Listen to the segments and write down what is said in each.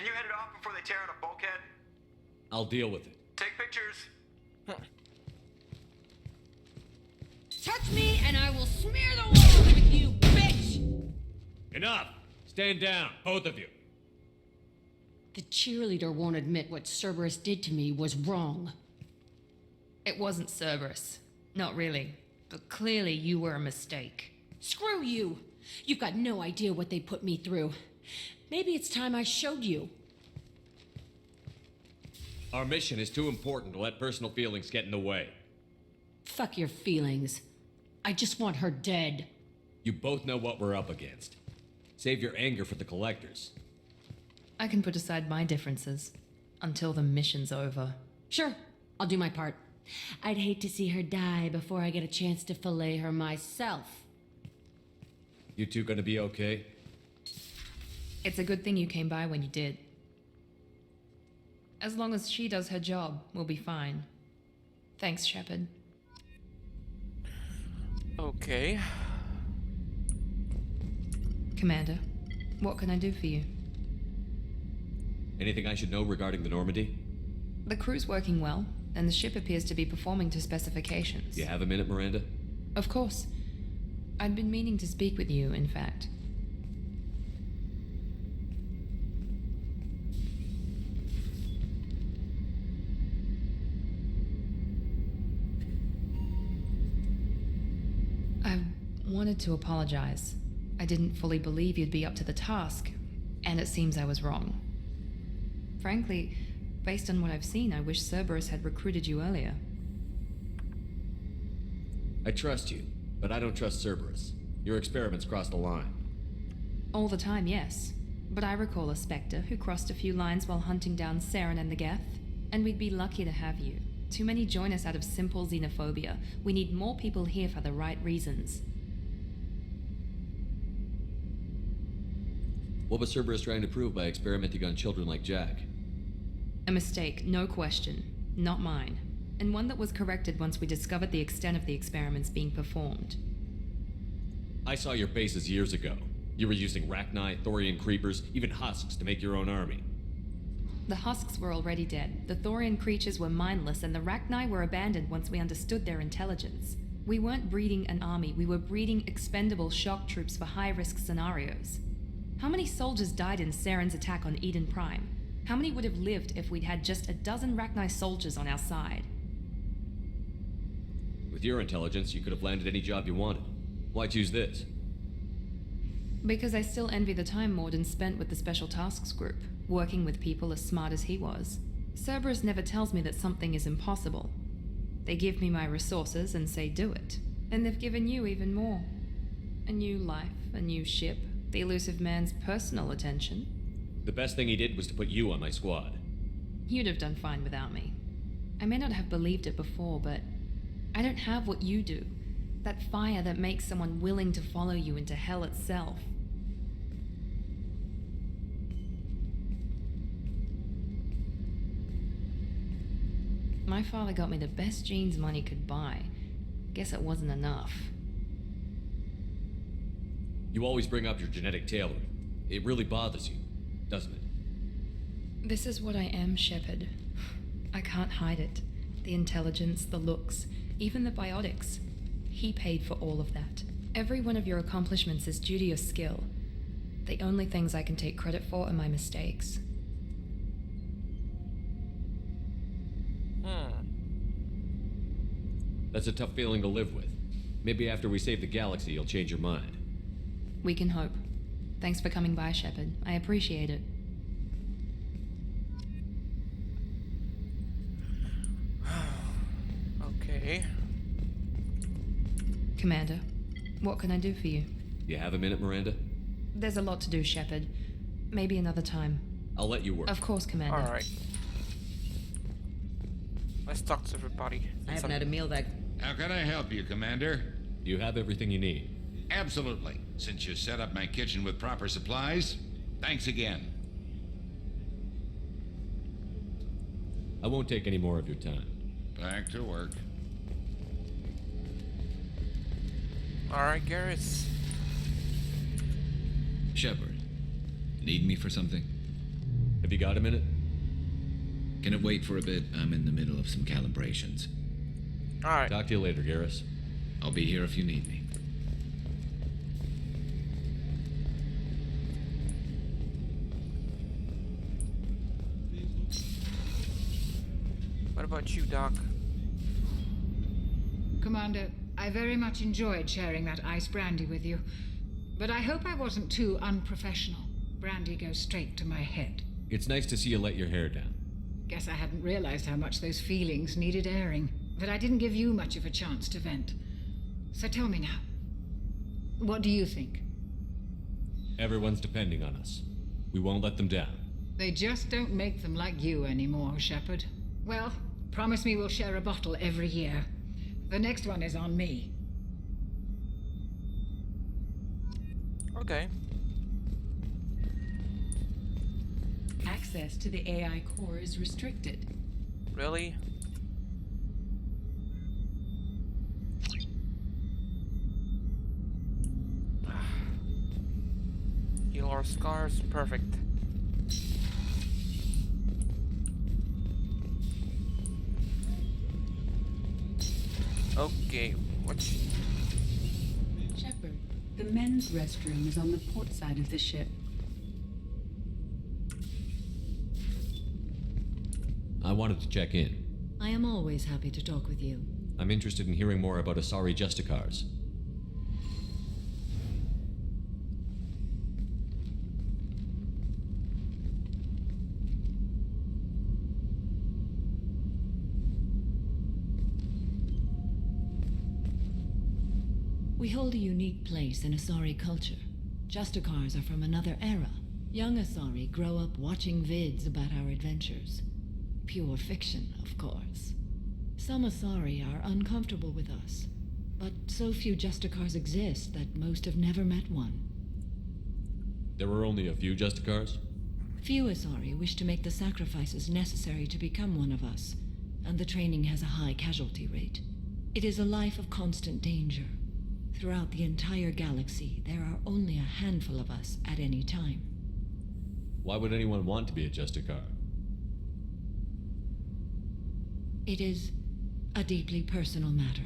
Can you head it off before they tear out a bulkhead? I'll deal with it. Take pictures. Touch me and I will smear the walls with you, bitch! Enough! Stand down, both of you. The cheerleader won't admit what Cerberus did to me was wrong. It wasn't Cerberus. Not really. But clearly you were a mistake. Screw you! You've got no idea what they put me through. Maybe it's time I showed you. Our mission is too important to let personal feelings get in the way. Fuck your feelings. I just want her dead. You both know what we're up against. Save your anger for the collectors. I can put aside my differences until the mission's over. Sure, I'll do my part. I'd hate to see her die before I get a chance to fillet her myself. You two gonna be okay? It's a good thing you came by when you did. As long as she does her job, we'll be fine. Thanks, Shepard. Okay. Commander, what can I do for you? Anything I should know regarding the Normandy? The crew's working well, and the ship appears to be performing to specifications. You have a minute, Miranda? Of course. I'd been meaning to speak with you, in fact. I wanted to apologize. I didn't fully believe you'd be up to the task, and it seems I was wrong. Frankly, based on what I've seen, I wish Cerberus had recruited you earlier. I trust you, but I don't trust Cerberus. Your experiments crossed the line. All the time, yes. But I recall a Spectre who crossed a few lines while hunting down Saren and the Geth. And we'd be lucky to have you. Too many join us out of simple xenophobia. We need more people here for the right reasons. What was Cerberus trying to prove by experimenting on children like Jack? A mistake, no question. Not mine. And one that was corrected once we discovered the extent of the experiments being performed. I saw your bases years ago. You were using Rachni, Thorian creepers, even husks to make your own army. The husks were already dead, the Thorian creatures were mindless, and the Rachni were abandoned once we understood their intelligence. We weren't breeding an army, we were breeding expendable shock troops for high-risk scenarios. How many soldiers died in Saren's attack on Eden Prime? How many would have lived if we'd had just a dozen Rachni soldiers on our side? With your intelligence, you could have landed any job you wanted. Why choose this? Because I still envy the time Morden spent with the Special Tasks Group, working with people as smart as he was. Cerberus never tells me that something is impossible. They give me my resources and say do it. And they've given you even more. A new life, a new ship, the elusive man's personal attention. The best thing he did was to put you on my squad. You'd have done fine without me. I may not have believed it before, but I don't have what you do. That fire that makes someone willing to follow you into hell itself. My father got me the best genes money could buy. Guess it wasn't enough. You always bring up your genetic tailoring. It really bothers you, doesn't it? This is what I am, Shepard. I can't hide it. The intelligence, the looks, even the biotics. He paid for all of that. Every one of your accomplishments is due to your skill. The only things I can take credit for are my mistakes. That's a tough feeling to live with. Maybe after we save the galaxy, you'll change your mind. We can hope. Thanks for coming by, Shepard. I appreciate it. Okay. Commander, what can I do for you? You have a minute, Miranda? There's a lot to do, Shepard. Maybe another time. I'll let you work. Of course, Commander. Alright. Let's talk to everybody. I haven't had a meal that... How can I help you, Commander? You have everything you need. Absolutely. Since you set up my kitchen with proper supplies, thanks again. I won't take any more of your time. Back to work. Alright, Garrus. Shepard, need me for something? Have you got a minute? Can it wait for a bit? I'm in the middle of some calibrations. Alright. Talk to you later, Garrus. I'll be here if you need me. What about you, Doc? Commander, I very much enjoyed sharing that ice brandy with you. But I hope I wasn't too unprofessional. Brandy goes straight to my head. It's nice to see you let your hair down. Guess I hadn't realized how much those feelings needed airing. But I didn't give you much of a chance to vent. So tell me now. What do you think? Everyone's depending on us. We won't let them down. They just don't make them like you anymore, Shepard. Well, promise me we'll share a bottle every year. The next one is on me. Okay. Access to the AI core is restricted. Really? Heal our scars. Perfect. Okay, what? Shepard, the men's restroom is on the port side of the ship. I wanted to check in. I am always happy to talk with you. I'm interested in hearing more about Asari Justicars. We hold a unique place in Asari culture. Justicars are from another era. Young Asari grow up watching vids about our adventures. Pure fiction, of course. Some Asari are uncomfortable with us, but so few Justicars exist that most have never met one. There were only a few Justicars? Few Asari wish to make the sacrifices necessary to become one of us, and the training has a high casualty rate. It is a life of constant danger. Throughout the entire galaxy, there are only a handful of us at any time. Why would anyone want to be a Justicar? It is a deeply personal matter.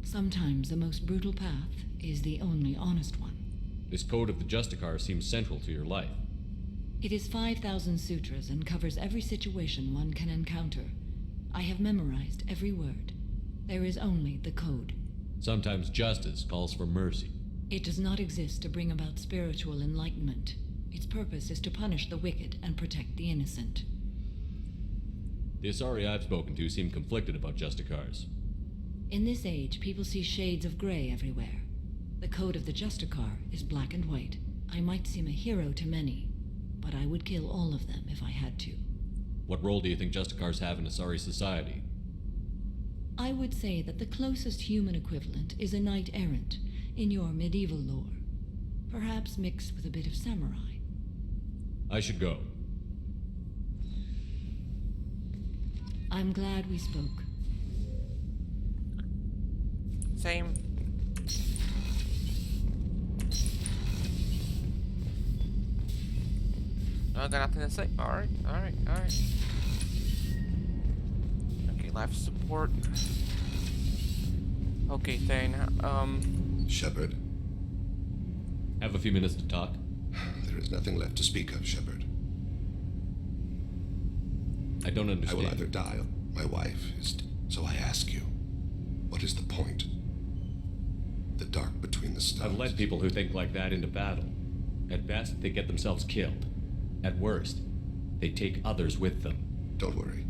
Sometimes the most brutal path is the only honest one. This code of the Justicar seems central to your life. It is 5,000 sutras and covers every situation one can encounter. I have memorized every word. There is only the code. Sometimes justice calls for mercy. It does not exist to bring about spiritual enlightenment. Its purpose is to punish the wicked and protect the innocent. The Asari I've spoken to seem conflicted about Justicars. In this age, people see shades of gray everywhere. The code of the Justicar is black and white. I might seem a hero to many, but I would kill all of them if I had to. What role do you think Justicars have in Asari society? I would say that the closest human equivalent is a knight-errant in your medieval lore. Perhaps mixed with a bit of samurai. I should go. I'm glad we spoke. Same. I got nothing to say. Alright. Okay, life support. Okay, Thane. Shepard, Have a few minutes to talk? there is nothing left to speak of, Shepard. I don't I understand. will either die or my wife is. So I ask you, what is the point? The dark between the stars. I've led people who think like that into battle. At best, they get themselves killed. At worst, they take others with them. Don't worry.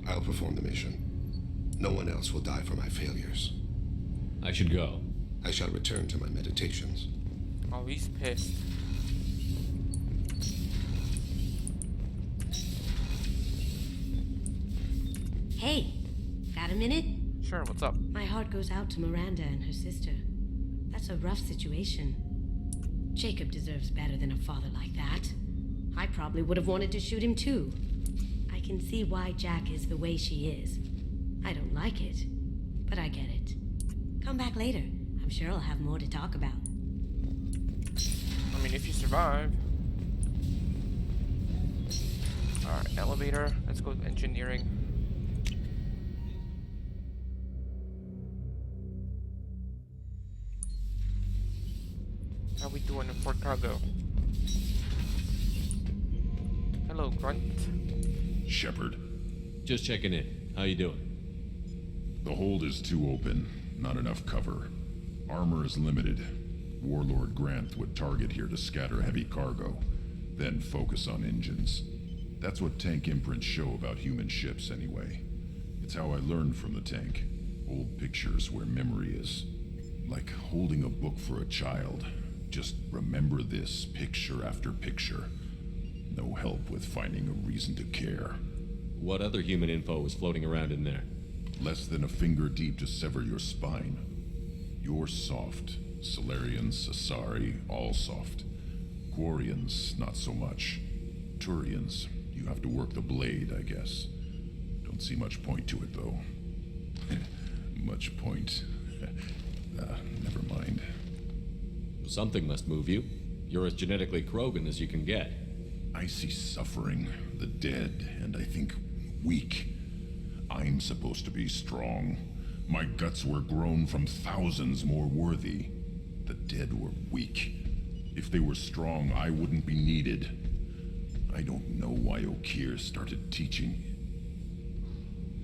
I'll perform the mission. No one else will die for my failures. I should go. I shall return to my meditations. Oh, he's pissed. Hey, got a minute? Sure, what's up? My heart goes out to Miranda and her sister. That's a rough situation. Jacob deserves better than a father like that. I probably would have wanted to shoot him too. I can see why Jack is the way she is. I don't like it, but I get it. Come back later. I'm sure I'll have more to talk about. I mean, if you survive. elevator. Let's go to engineering. How we doing in Port Cargo? Hello, Grunt. Shepard. Just checking in. How you doing? The hold is too open. Not enough cover. Armor is limited. Warlord Grant would target here to scatter heavy cargo, then focus on engines. That's what tank imprints show about human ships, anyway. It's how I learned from the tank. Old pictures where memory is. Like holding a book for a child. Just remember this, picture after picture. No help with finding a reason to care. What other human info was floating around in there? Less than a finger deep to sever your spine. You're soft. Solarians, Asari, all soft. Quarians, not so much. Turians, you have to work the blade, I guess. Don't see much point to it, though. Much point. Never mind. Something must move you. You're as genetically Krogan as you can get. I see suffering, the dead, and I think weak. I'm supposed to be strong. My guts were grown from thousands more worthy. The dead were weak. If they were strong, I wouldn't be needed. I don't know why Okeer started teaching.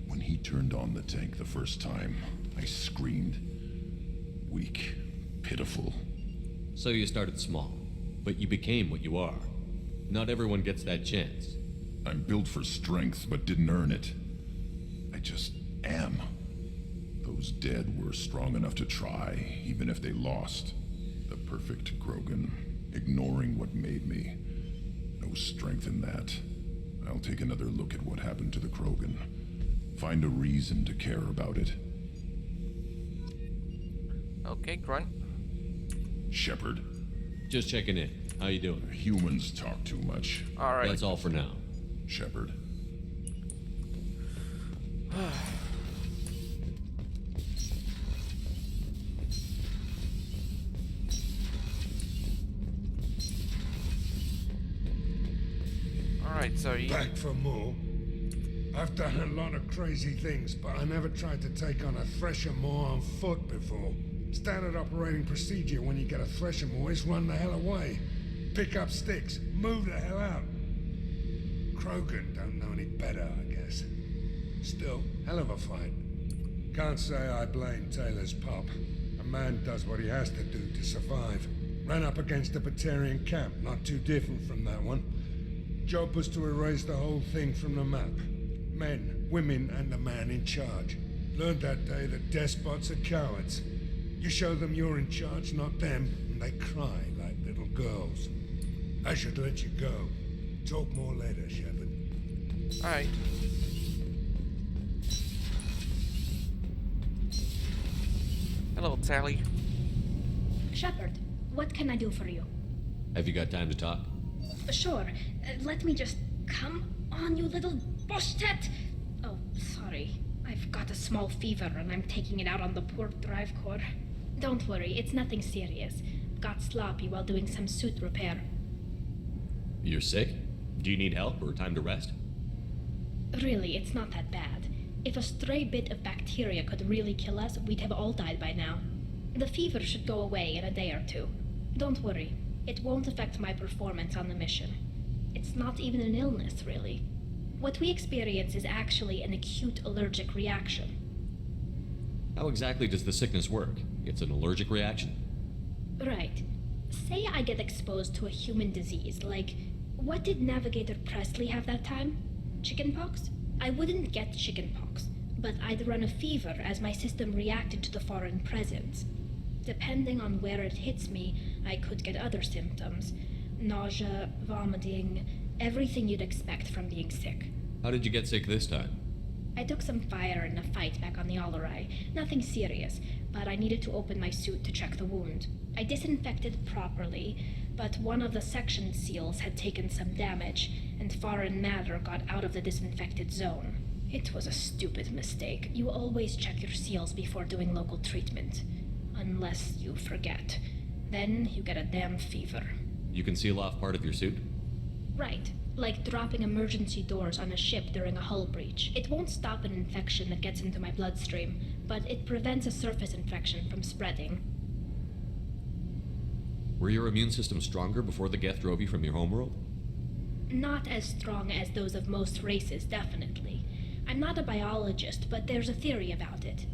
When he turned on the tank the first time, I screamed. Weak, pitiful. So you started small, but you became what you are. Not everyone gets that chance. I'm built for strength, but didn't earn it. I just am. Those dead were strong enough to try, even if they lost. The perfect Krogan, ignoring what made me. No strength in that. I'll take another look at what happened to the Krogan. Find a reason to care about it. Okay, Grunt. Shepard. Just checking in. How you doing? Humans talk too much. Alright. That's all for now. Shepard. Alright, so you... Back for more. I've done a lot of crazy things, but I never tried to take on a Thresher Maw on foot before. Standard operating procedure when you get a Thresher Maw is run the hell away. Pick up sticks. Move the hell out. Krogan don't know any better, I guess. Still, hell of a fight. Can't say I blame Taylor's pop. A man does what he has to do to survive. Ran up against a Batarian camp, not too different from that one. Job was to erase the whole thing from the map. Men, women, and the man in charge. Learned that day that despots are cowards. You show them you're in charge, not them, and they cry like little girls. I should let you go. Talk more later, Shepard. Alright. Hello, Tally. Shepard, what can I do for you? Have you got time to talk? Sure. Let me just... Come on, you little boshtet! Oh, sorry. I've got a small fever and I'm taking it out on the poor drive core. Don't worry, it's nothing serious. Got sloppy while doing some suit repair. You're sick? Do you need help or time to rest? Really, it's not that bad. If a stray bit of bacteria could really kill us, we'd have all died by now. The fever should go away in a day or two. Don't worry, it won't affect my performance on the mission. It's not even an illness, really. What we experience is actually an acute allergic reaction. How exactly does the sickness work? It's an allergic reaction? Right. Say I get exposed to a human disease, like, what did Navigator Presley have that time? Chickenpox? I wouldn't get chickenpox, but I'd run a fever as my system reacted to the foreign presence. Depending on where it hits me, I could get other symptoms. Nausea, vomiting, everything you'd expect from being sick. How did you get sick this time? I took some fire in a fight back on the Alarai. Nothing serious, but I needed to open my suit to check the wound. I disinfected properly, but one of the section seals had taken some damage, and foreign matter got out of the disinfected zone. It was a stupid mistake. You always check your seals before doing local treatment. Unless you forget. Then you get a damn fever. You can seal off part of your suit? Right. Like dropping emergency doors on a ship during a hull breach. It won't stop an infection that gets into my bloodstream, but it prevents a surface infection from spreading. Were your immune system stronger before the Geth drove you from your homeworld? Not as strong as those of most races, definitely. I'm not a biologist, but there's a theory about it.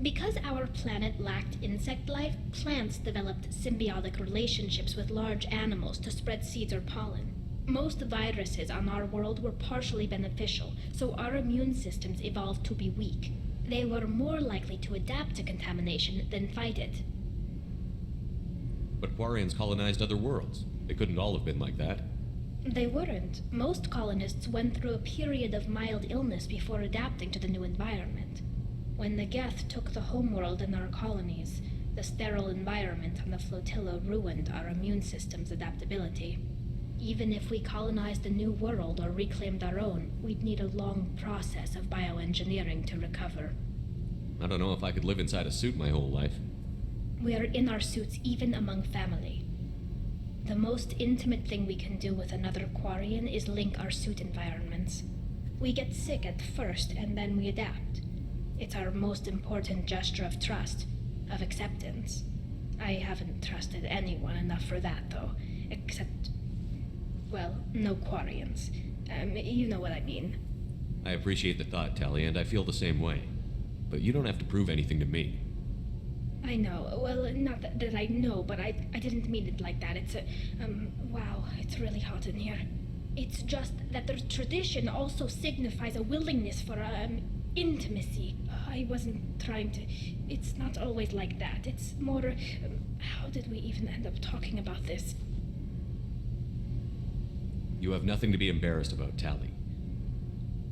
Because our planet lacked insect life, plants developed symbiotic relationships with large animals to spread seeds or pollen. Most viruses on our world were partially beneficial, so our immune systems evolved to be weak. They were more likely to adapt to contamination than fight it. But Quarians colonized other worlds. They couldn't all have been like that. They weren't. Most colonists went through a period of mild illness before adapting to the new environment. When the Geth took the homeworld and our colonies, the sterile environment on the flotilla ruined our immune system's adaptability. Even if we colonized a new world or reclaimed our own, we'd need a long process of bioengineering to recover. I don't know if I could live inside a suit my whole life. We are in our suits even among family. The most intimate thing we can do with another Quarian is link our suit environments. We get sick at first and then we adapt. It's our most important gesture of trust, of acceptance. I haven't trusted anyone enough for that, though, except, well, no Quarians. You know what I mean. I appreciate the thought, Tali, and I feel the same way. But you don't have to prove anything to me. I know. Well, not that I know, but I didn't mean it like that. It's wow, it's really hot in here. It's just that the tradition also signifies a willingness for, intimacy. I wasn't trying to... It's not always like that. It's more... how did we even end up talking about this? You have nothing to be embarrassed about, Tali.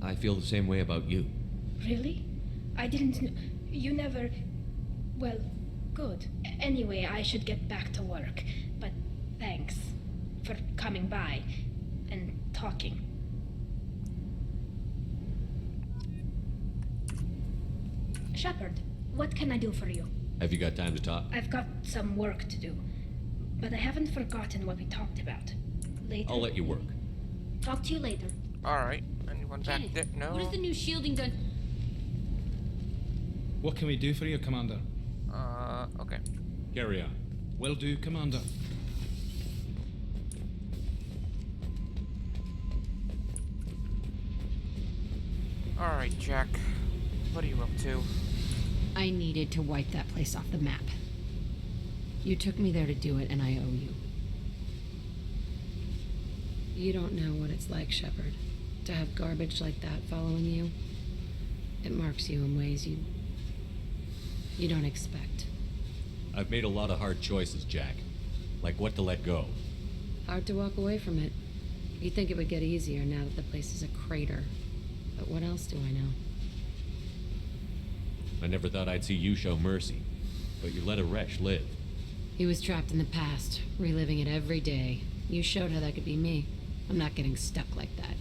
I feel the same way about you. Really? I didn't kn- You never... Well, good. Anyway, I should get back to work. But thanks for coming by and talking. Shepard, what can I do for you? Have you got time to talk? I've got some work to do, but I haven't forgotten what we talked about. Later? I'll let you work. Talk to you later. Alright, anyone back there? No? What is the new shielding gun? What can we do for you, Commander? Okay. Carry on. Will do, Commander. Alright, Jack. What are you up to? I needed to wipe that place off the map. You took me there to do it, and I owe you. You don't know what it's like, Shepard, to have garbage like that following you. It marks you in ways you don't expect. I've made a lot of hard choices, Jack. Like what to let go. Hard to walk away from it. You'd think it would get easier now that the place is a crater. But what else do I know? I never thought I'd see you show mercy. But you let a wretch live. He was trapped in the past, reliving it every day. You showed how that could be me. I'm not getting stuck like that.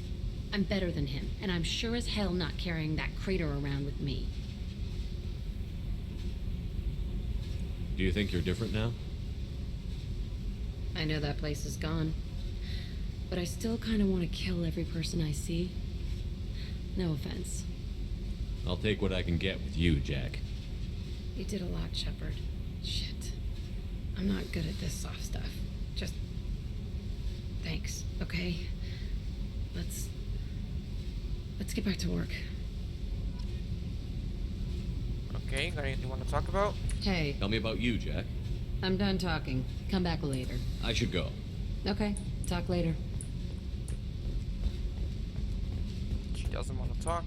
I'm better than him, and I'm sure as hell not carrying that crater around with me. Do you think you're different now? I know that place is gone. But I still kind of want to kill every person I see. No offense. I'll take what I can get with you, Jack. You did a lot, Shepard. Shit. I'm not good at this soft stuff. Just... thanks, okay? Let's get back to work. Okay, got anything you want to talk about? Hey. Tell me about you, Jack. I'm done talking. Come back later. I should go. Okay, talk later. She doesn't want to talk.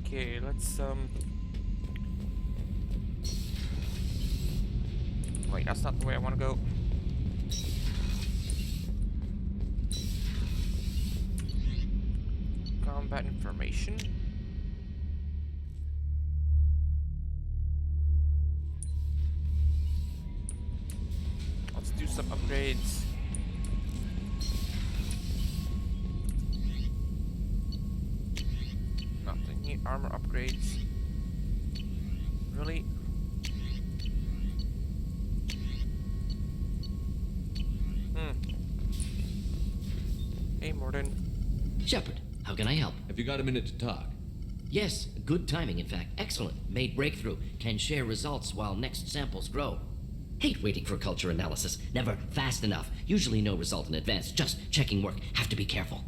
Okay, let's wait, that's not the way I want to go. Combat information. Let's do some upgrades. Nothing here. Armor upgrades. Really? Hey, Morden. Shepard, how can I help? Have you got a minute to talk? Yes, good timing, in fact. Excellent. Made breakthrough. Can share results while next samples grow. Hate waiting for culture analysis. Never fast enough. Usually no result in advance. Just checking work. Have to be careful.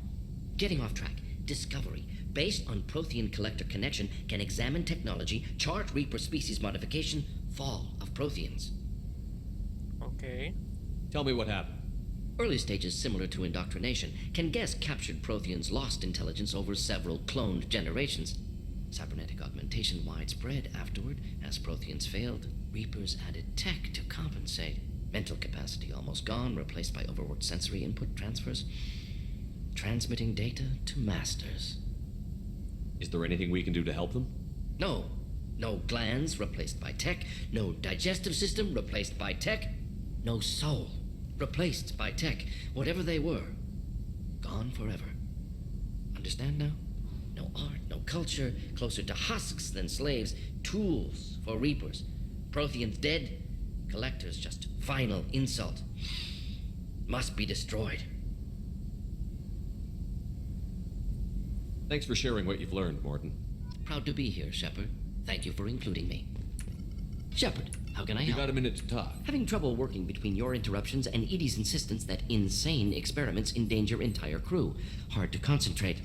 Getting off track. Discovery. Based on Prothean collector connection, can examine technology, chart Reaper species modification, fall of Protheans. Okay. Tell me what happened. Early stages similar to indoctrination. Can guess captured Protheans lost intelligence over several cloned generations. Cybernetic augmentation widespread afterward. As Protheans failed, Reapers added tech to compensate. Mental capacity almost gone, replaced by overworked sensory input transfers. Transmitting data to masters. Is there anything we can do to help them? No. No glands replaced by tech. No digestive system replaced by tech. No soul replaced by tech. Whatever they were, gone forever. Understand now? No art, no culture, closer to husks than slaves, tools for Reapers. Protheans dead, collectors just final insult. Must be destroyed. Thanks for sharing what you've learned, Morton. Proud to be here, Shepard. Thank you for including me. Shepard, how can I help? You got a minute to talk. Having trouble working between your interruptions and Edie's insistence that insane experiments endanger entire crew. Hard to concentrate.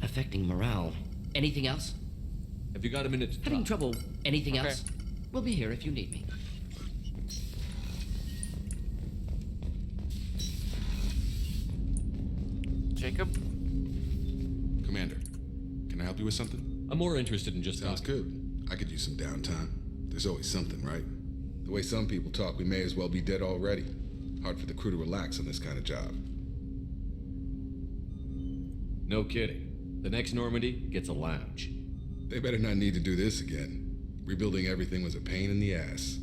Affecting morale. Anything else? Have you got a minute to Having talk? trouble. Anything else? We'll be here if you need me. Jacob? Commander, can I help you with something? I'm more interested in just Sounds talking. good. I could use some downtime. There's always something, right? The way some people talk, we may as well be dead already. Hard for the crew to relax on this kind of job. No kidding. The next Normandy gets a lounge. They better not need to do this again. Rebuilding everything was a pain in the ass.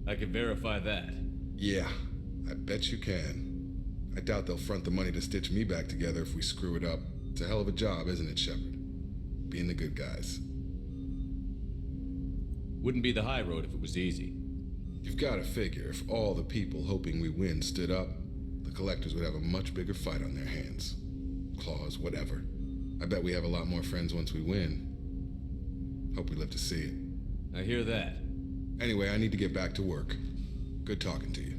I can verify that. Yeah, I bet you can. I doubt they'll front the money to stitch me back together if we screw it up. It's a hell of a job, isn't it, Shepard? Being the good guys. Wouldn't be the high road if it was easy. You've got to figure if all the people hoping we win stood up, the collectors would have a much bigger fight on their hands. Claws, whatever. I bet we have a lot more friends once we win. Hope we live to see it. I hear that. Anyway, I need to get back to work. Good talking to you.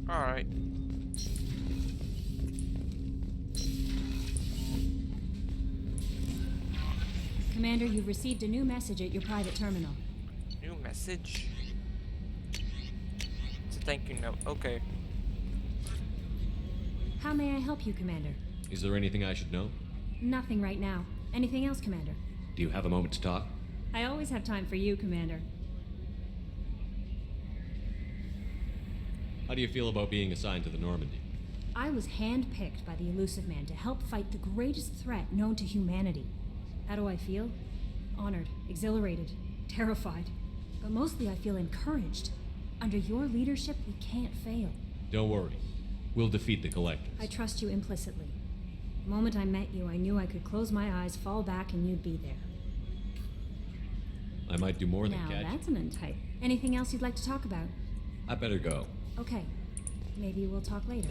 Alright. Commander, you've received a new message at your private terminal. New message? It's a thank you note. Okay. How may I help you, Commander? Is there anything I should know? Nothing right now. Anything else, Commander? Do you have a moment to talk? I always have time for you, Commander. How do you feel about being assigned to the Normandy? I was handpicked by the Elusive Man to help fight the greatest threat known to humanity. How do I feel? Honored, exhilarated, terrified. But mostly I feel encouraged. Under your leadership, we can't fail. Don't worry. We'll defeat the Collectors. I trust you implicitly. The moment I met you, I knew I could close my eyes, fall back, and you'd be there. I might do more than Now, catch. that's an untype. Anything else you'd like to talk about? I better go. Okay. Maybe we'll talk later.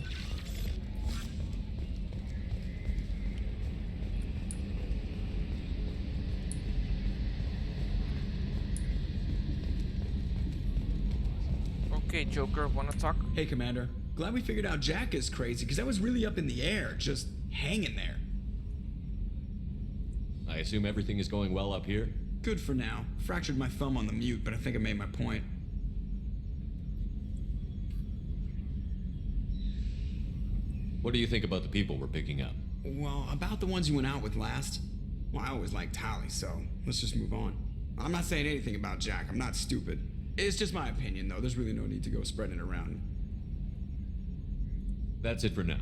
Okay, Joker, wanna talk? Hey, Commander. Glad we figured out Jack is crazy, because that was really up in the air, just hanging there. I assume everything is going well up here? Good for now. Fractured my thumb on the mute, but I think I made my point. What do you think about the people we're picking up? Well, about the ones you went out with last. Well, I always liked Tally, so let's just move on. I'm not saying anything about Jack. I'm not stupid. It's just my opinion, though. There's really no need to go spreading it around. That's it for now.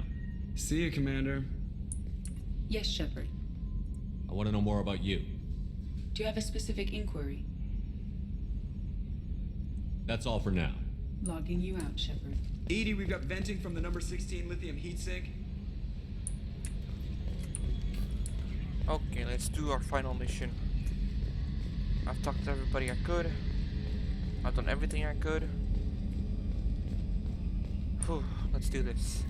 See you, Commander. Yes, Shepard. I want to know more about you. Do you have a specific inquiry? That's all for now. Logging you out, Shepard. Edie, we've got venting from the number 16 lithium heat sink. Okay, let's do our final mission. I've talked to everybody I could. I've done everything I could. Whew, let's do this.